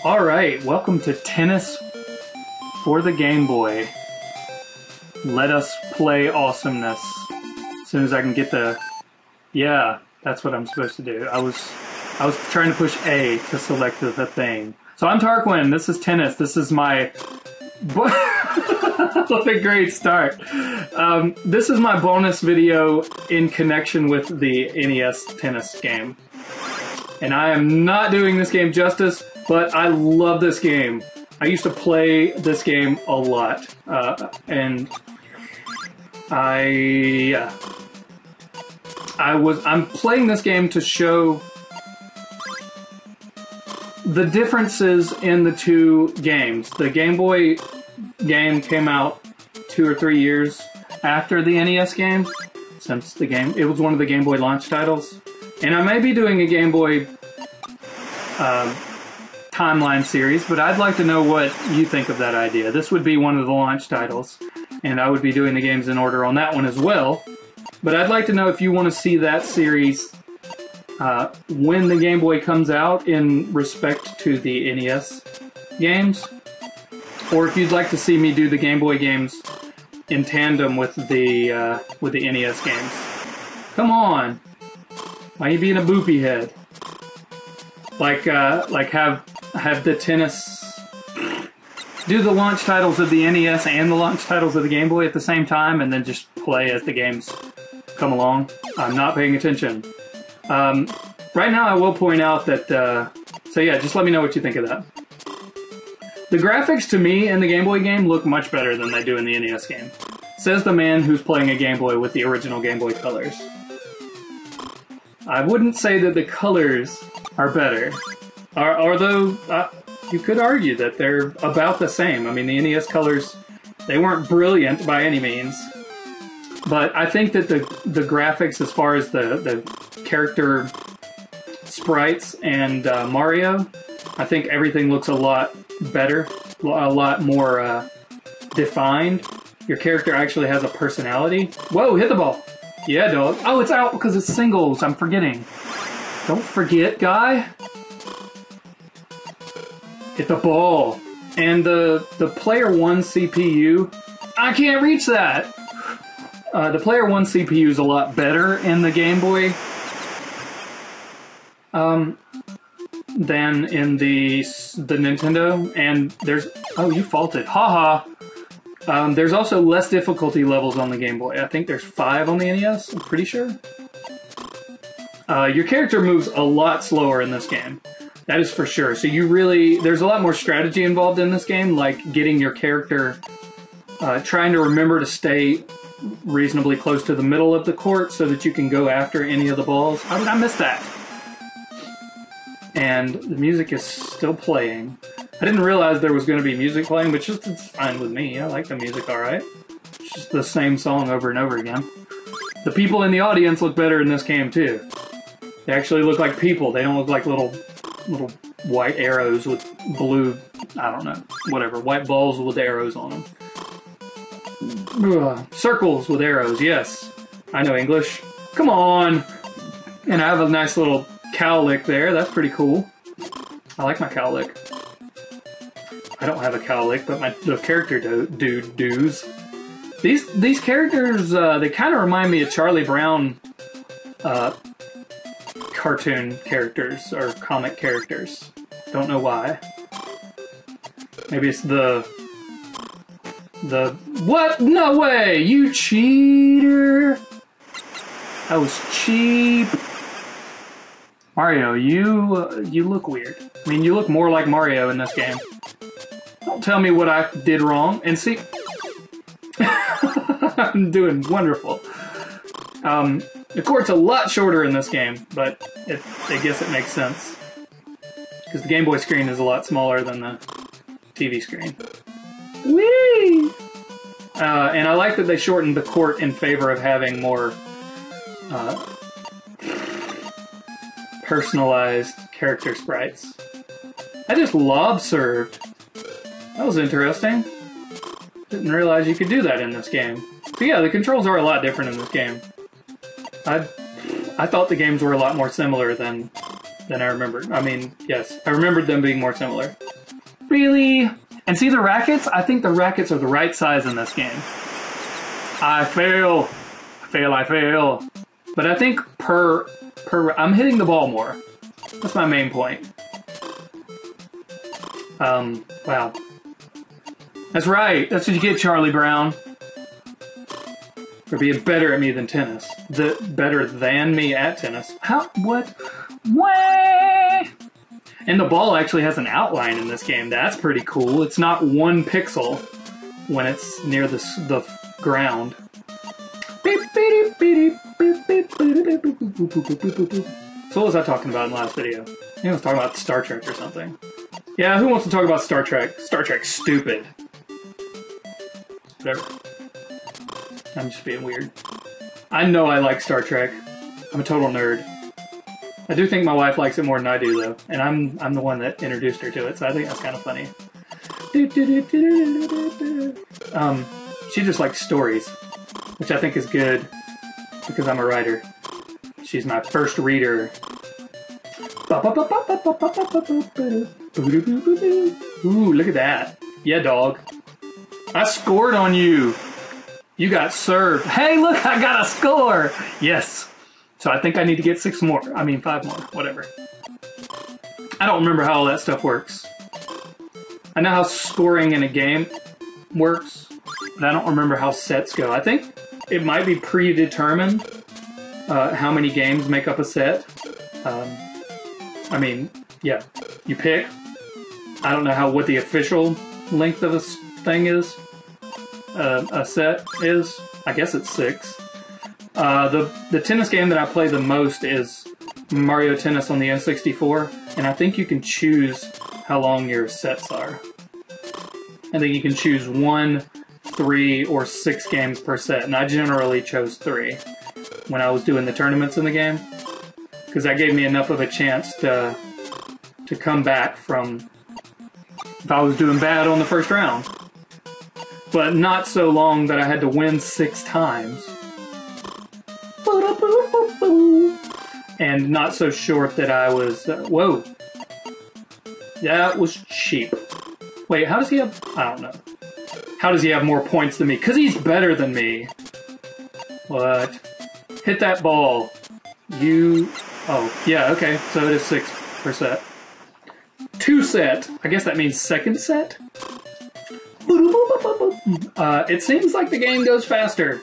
Alright, welcome to Tennis for the Game Boy. Let us play awesomeness. As soon as I can get the... Yeah, that's what I'm supposed to do. I was trying to push A to select the thing. So I'm Tarquin, this is Tennis, this is my... What a great start. This is my bonus video in connection with the NES tennis game. And I am not doing this game justice, but I love this game. I used to play this game a lot. I'm playing this game to show the differences in the two games. The Game Boy game came out 2 or 3 years after the NES game, since the game, it was one of the Game Boy launch titles. And I may be doing a Game Boy timeline series, but I'd like to know what you think of that idea. This would be one of the launch titles, and I would be doing the games in order on that one as well. But I'd like to know if you want to see that series when the Game Boy comes out in respect to the NES games, or if you'd like to see me do the Game Boy games in tandem with the NES games. Come on, why are you being a boopy head? Like have the tennis do the launch titles of the NES and the launch titles of the Game Boy at the same time, and then just play as the games come along. I'm not paying attention. Right now I will point out that, so yeah, just let me know what you think of that. The graphics to me in the Game Boy game look much better than they do in the NES game. Says the man who's playing a Game Boy with the original Game Boy colors. I wouldn't say that the colors are better. Although, you could argue that they're about the same. I mean, the NES colors, they weren't brilliant by any means. But I think that the graphics, as far as the character sprites and Mario, I think everything looks a lot better, a lot more defined. Your character actually has a personality. Whoa, hit the ball. Yeah, dog. Oh, it's out because it's singles. I'm forgetting. Don't forget, guy. Hit the ball. And the Player 1 CPU, I can't reach that. The Player 1 CPU is a lot better in the Game Boy than in the Nintendo. And there's... Oh, you faulted. Haha. There's also less difficulty levels on the Game Boy. I think there's 5 on the NES, I'm pretty sure. Your character moves a lot slower in this game. That is for sure. So you really... There's a lot more strategy involved in this game, like getting your character... trying to remember to stay reasonably close to the middle of the court so that you can go after any of the balls. How did I miss that? And the music is still playing. I didn't realize there was going to be music playing, but it's fine with me. I like the music alright. It's just the same song over and over again. The people in the audience look better in this game too. They actually look like people. They don't look like little white arrows with blue, I don't know, whatever, white balls with arrows on them. Ugh. Circles with arrows, yes. I know English. Come on! And I have a nice little cowlick there. That's pretty cool. I like my cowlick. I don't have a cowlick, but the character dude does. These characters, they kind of remind me of Charlie Brown cartoon characters, or comic characters. Don't know why. Maybe it's the... What? No way! You cheater! That was cheap. Mario, you look weird. I mean, you look more like Mario in this game. Don't tell me what I did wrong. And see... I'm doing wonderful. The court's a lot shorter in this game, but I guess it makes sense. Because the Game Boy screen is a lot smaller than the TV screen. Whee! And I like that they shortened the court in favor of having more personalized character sprites. I just lob served. That was interesting. Didn't realize you could do that in this game. But yeah, the controls are a lot different in this game. I thought the games were a lot more similar than than I remembered. I mean, yes, I remembered them being more similar. Really? And see the rackets? I think the rackets are the right size in this game. I fail. I fail. But I think I'm hitting the ball more. That's my main point. Wow. That's right. That's what you get, Charlie Brown. For being better at me than tennis. Better than me at tennis. How? What? What? And the ball actually has an outline in this game. That's pretty cool. It's not 1 pixel when it's near the ground. So what was I talking about in the last video? I think I was talking about Star Trek or something. Yeah, who wants to talk about Star Trek? Star Trek's stupid. Whatever. I'm just being weird. I know I like Star Trek. I'm a total nerd. I do think my wife likes it more than I do, though. And I'm the one that introduced her to it, so I think that's kind of funny. She just likes stories, which I think is good because I'm a writer. She's my first reader. Ooh, look at that. Yeah, dog. I scored on you. You got served. Hey, look, I got a score. Yes. So I think I need to get 5 more. Whatever. I don't remember how all that stuff works. I know how scoring in a game works, but I don't remember how sets go. I think it might be predetermined how many games make up a set. I mean, yeah, you pick. I don't know what the official length of a thing is. A set is. I guess it's 6. The tennis game that I play the most is Mario Tennis on the N64, and I think you can choose how long your sets are. I think you can choose 1, 3, or 6 games per set, and I generally chose 3 when I was doing the tournaments in the game, because that gave me enough of a chance to come back from if I was doing bad on the first round. But not so long that I had to win 6 times. And not so short that I was... whoa. That was cheap. Wait, how does he have... I don't know. How does he have more points than me? Because he's better than me. What? Hit that ball. You... Oh, yeah, okay. So it is 6 per set. 2 set. I guess that means second set? It seems like the game goes faster.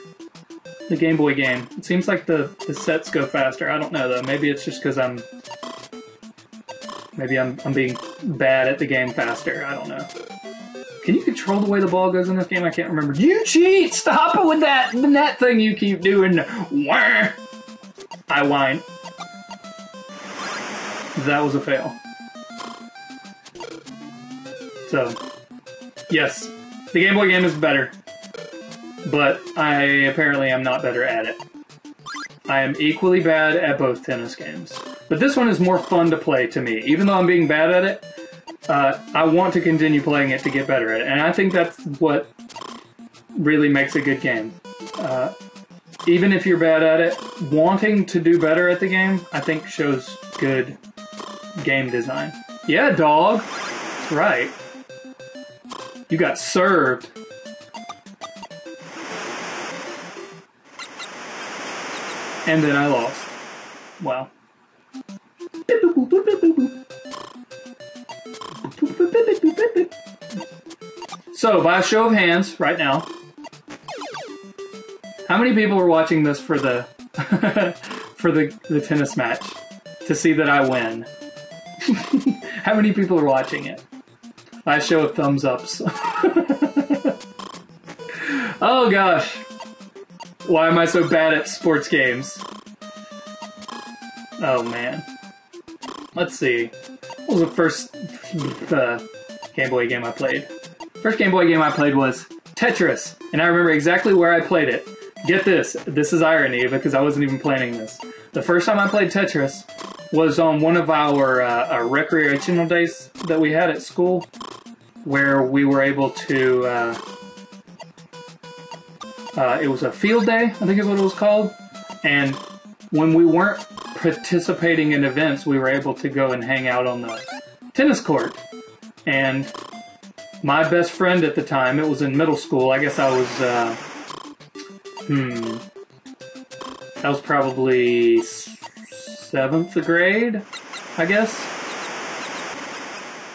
The Game Boy game. It seems like the sets go faster. I don't know though. Maybe it's just because I'm being bad at the game faster. I don't know. Can you control the way the ball goes in this game? I can't remember. You cheat! Stop it with that net thing you keep doing. Wah! I whine. That was a fail. So, yes, the Game Boy game is better, but I apparently am not better at it. I am equally bad at both tennis games, but this one is more fun to play to me. Even though I'm being bad at it, I want to continue playing it to get better at it, and I think that's what really makes a good game. Even if you're bad at it, wanting to do better at the game, I think shows good game design. Yeah, dog. That's right. You got served. And then I lost. Wow. So, by a show of hands, right now, how many people are watching this for the for the tennis match to see that I win? How many people are watching it? By a show of thumbs ups. Oh gosh. Why am I so bad at sports games? Oh man. Let's see. What was the first Game Boy game I played? First Game Boy game I played was Tetris, and I remember exactly where I played it. Get this. This is irony because I wasn't even planning this. The first time I played Tetris was on one of our recreational days that we had at school, where we were able to, it was a field day, I think is what it was called, and when we weren't participating in events, we were able to go and hang out on the tennis court. And my best friend at the time, it was in middle school, I guess I was, that was probably 7th grade, I guess.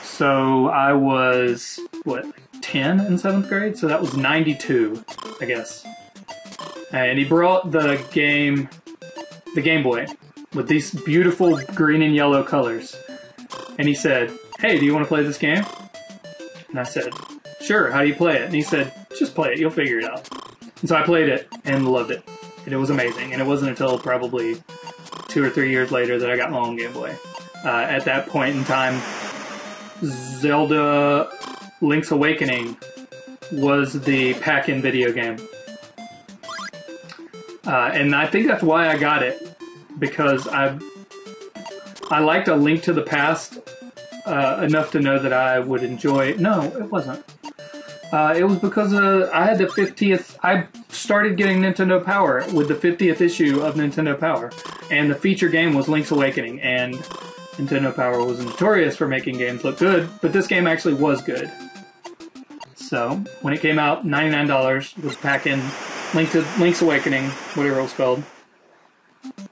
So I was, what, 10 in 7th grade? So that was 92, I guess. And he brought the Game Boy with these beautiful green and yellow colors. And he said, "Hey, do you want to play this game?" And I said, "Sure, how do you play it?" And he said, "Just play it, you'll figure it out." And so I played it and loved it. And it was amazing. And it wasn't until probably 2 or 3 years later that I got my own Game Boy. At that point in time, Zelda Link's Awakening was the pack-in video game. And I think that's why I got it, because I liked A Link to the Past enough to know that I would enjoy it. No, it wasn't. It was because I had the 50th... I started getting Nintendo Power with the 50th issue of Nintendo Power, and the feature game was Link's Awakening, and Nintendo Power was notorious for making games look good, but this game actually was good. So, when it came out, $99 with pack-in Link's Awakening, whatever it was called.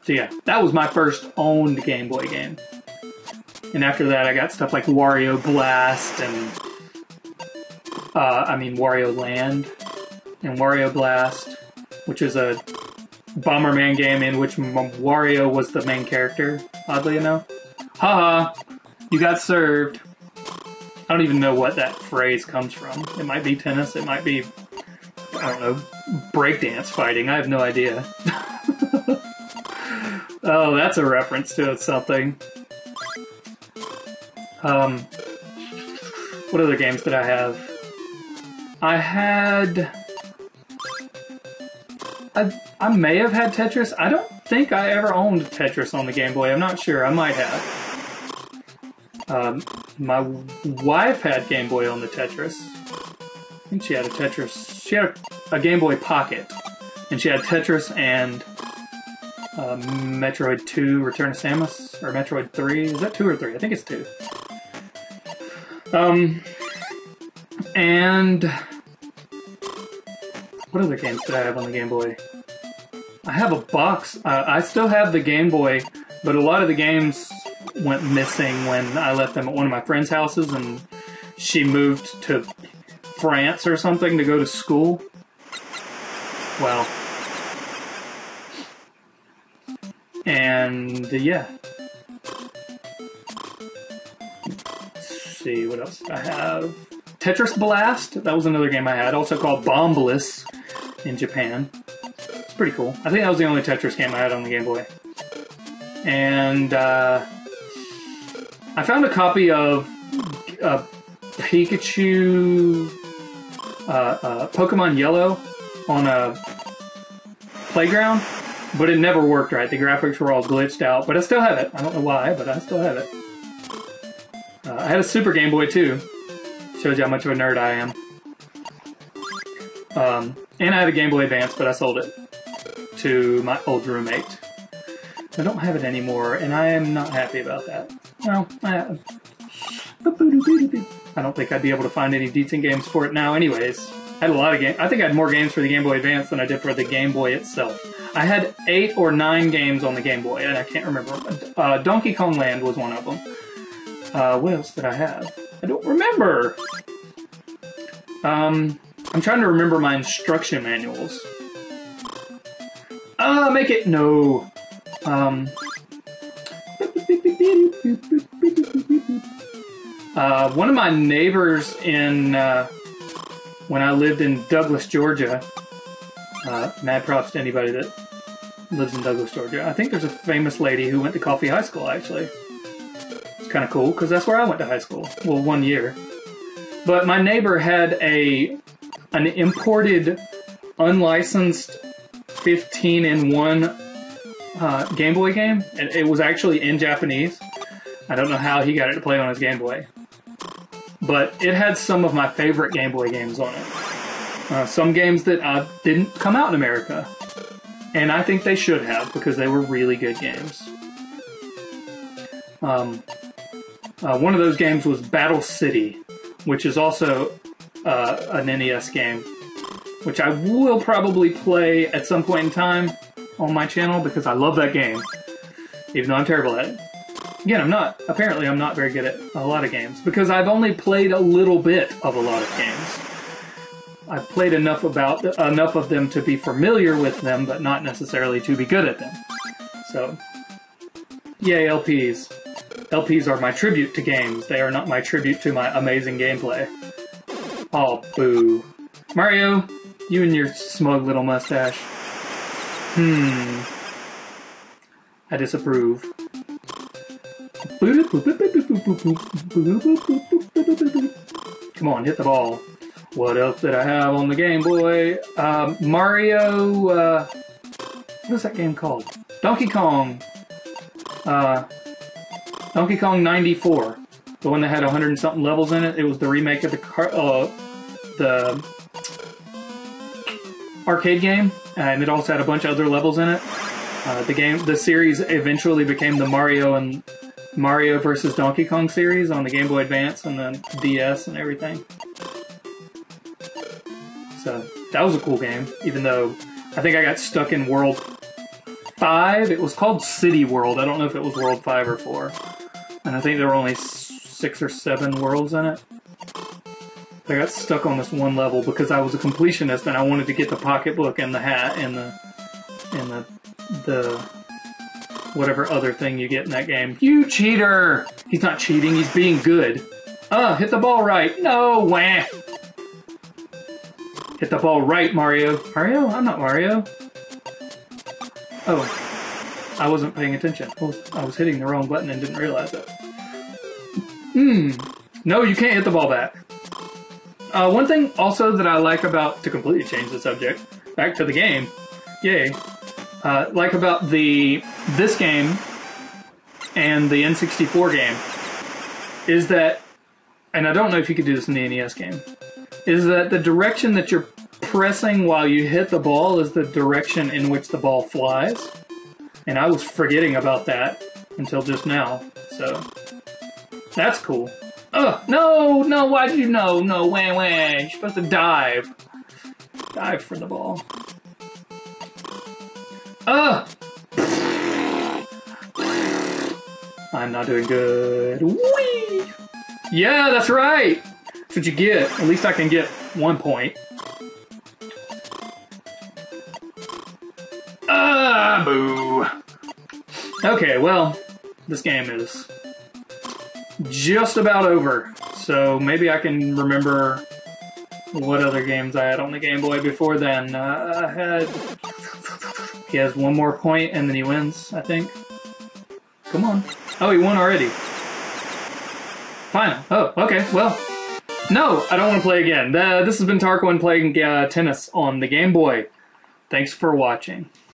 So yeah, that was my first owned Game Boy game. And after that, I got stuff like Wario Blast and... Wario Land and Wario Blast, which is a Bomberman game in which Wario was the main character, oddly enough. Haha, you got served. I don't even know what that phrase comes from. It might be tennis, it might be, I don't know, breakdance fighting. I have no idea. Oh, that's a reference to something. What other games did I have? I may have had Tetris. I don't think I ever owned Tetris on the Game Boy. I'm not sure. I might have. My wife had Game Boy on the Tetris. I think she had a Tetris. She had a Game Boy Pocket. And she had Tetris and Metroid 2 Return of Samus. Or Metroid 3. Is that 2 or 3? I think it's 2. And what other games did I have on the Game Boy? I have a box. I still have the Game Boy, but a lot of the games went missing when I left them at one of my friend's houses, and she moved to France or something to go to school. Well, and yeah. Let's see, what else did I have? Tetris Blast, that was another game I had, also called Bombliss in Japan. It's pretty cool. I think that was the only Tetris game I had on the Game Boy. And I found a copy of Pikachu Pokemon Yellow on a playground, but it never worked right. The graphics were all glitched out, but I still have it. I don't know why, but I still have it. I had a Super Game Boy too. Shows you how much of a nerd I am. And I had a Game Boy Advance, but I sold it to my old roommate. I don't have it anymore, and I am not happy about that. Well, I don't think I'd be able to find any decent games for it now anyways. I had a lot of games. I think I had more games for the Game Boy Advance than I did for the Game Boy itself. I had 8 or 9 games on the Game Boy, and I can't remember. Donkey Kong Land was one of them. What else did I have? I don't remember! I'm trying to remember my instruction manuals. Make it... No. One of my neighbors in... when I lived in Douglas, Georgia... mad props to anybody that lives in Douglas, Georgia. I think there's a famous lady who went to Coffee High School, actually. It's kind of cool, because that's where I went to high school. Well, 1 year. But my neighbor had an imported, unlicensed 15-in-1 Game Boy game. It was actually in Japanese. I don't know how he got it to play on his Game Boy. But it had some of my favorite Game Boy games on it. Some games that didn't come out in America. And I think they should have, because they were really good games. One of those games was Battle City, which is also an NES game, which I will probably play at some point in time on my channel because I love that game, even though I'm terrible at it. Again, apparently I'm not very good at a lot of games because I've only played a little bit of a lot of games. I've played enough of them to be familiar with them, but not necessarily to be good at them. So, yay, LPs. LPs are my tribute to games. They are not my tribute to my amazing gameplay. Oh, boo. Mario, you and your smug little mustache. I disapprove. Come on, hit the ball. What else did I have on the Game Boy? Mario, what is that game called? Donkey Kong. Donkey Kong 94. The one that had 100 and something levels in it. It was the remake of the arcade game, and it also had a bunch of other levels in it. The series eventually became the Mario versus Donkey Kong series on the Game Boy Advance and the DS and everything. So that was a cool game, even though I think I got stuck in World 5. It was called City World. I don't know if it was World 5 or 4. And I think there were only 6 or 7 worlds in it. I got stuck on this one level because I was a completionist and I wanted to get the pocketbook and the hat and the whatever other thing you get in that game. You cheater! He's not cheating, he's being good. Hit the ball right. No, wah! Hit the ball right, Mario. Mario? I'm not Mario. Oh, I wasn't paying attention. I was hitting the wrong button and didn't realize it. No, you can't hit the ball back. One thing also that I like about, to completely change the subject, back to the game, yay, like about this game and the N64 game, is that, and I don't know if you could do this in the NES game, is that the direction that you're pressing while you hit the ball is the direction in which the ball flies. And I was forgetting about that until just now, so that's cool. No, why'd you know? No, wah, wah, you're supposed to dive. Dive for the ball. I'm not doing good. Whee! Yeah, that's right! That's what you get. At least I can get 1 point. Boo. Okay, well, this game is just about over. So maybe I can remember what other games I had on the Game Boy before then. He has 1 more point and then he wins, I think. Come on. Oh, he won already. Final. Oh, okay, well. No, I don't want to play again. This has been Tarquin playing tennis on the Game Boy. Thanks for watching.